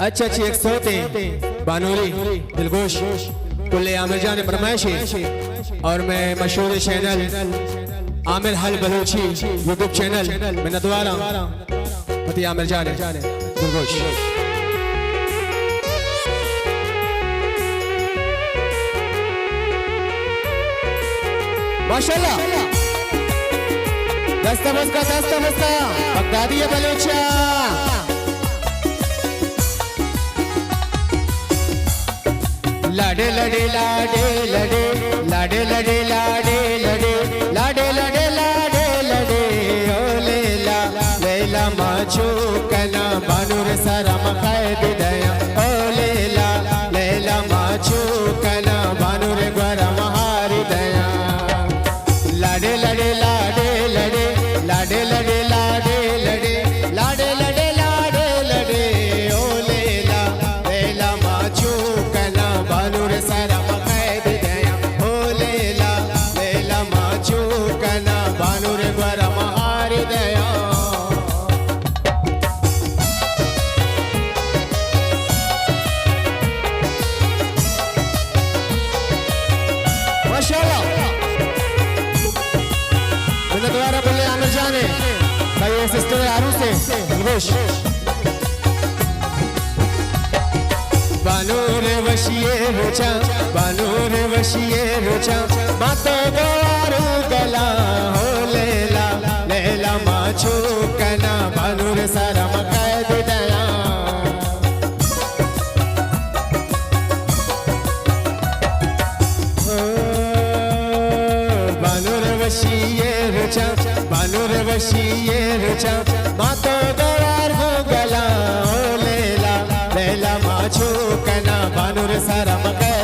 अच्छी एक सोते बानूरी दिलगोश कुल्ले आमिर जान फरमाइश और मैं मशहूर चैनल आमिर हल बलोची यूट्यूब चैनल मैं नदवारा पति आमिर जान दिलगोश माशाल्लाह दस्ता बस्ता बगदादी बलोचा लाडे लडे लाडे लडे लाडे लडे लाडे लडे लाडे लडे लाडे लडे ओ लेला लेला माचो कना बानूर सारा मखैद दया ओ लेला लेला माचो कना बानूर ग्वारा महारी दया लाडे लडे लाडे लडे लाडे लडे लाडे लडे लाडे लडे लाडे लडे ओ लेला लेला माचो कना बानूर सारा मखैद दया ओ लेला लेला माचो कना बानूर ग्वारा महारी दया माशाल्लाह मैंने दोबारा बोले आमिर जाने भाई ये सिस्टर आरू से दिलगोश बानूर वशिए रोचा मातो गोवारू गला हो लेला लेला माचो कना बानूर सारा मखैद दया बानूर वशिए रोचा मातो गोवारू गला हो लेला लेला माचो कना बानूर सारा मखैद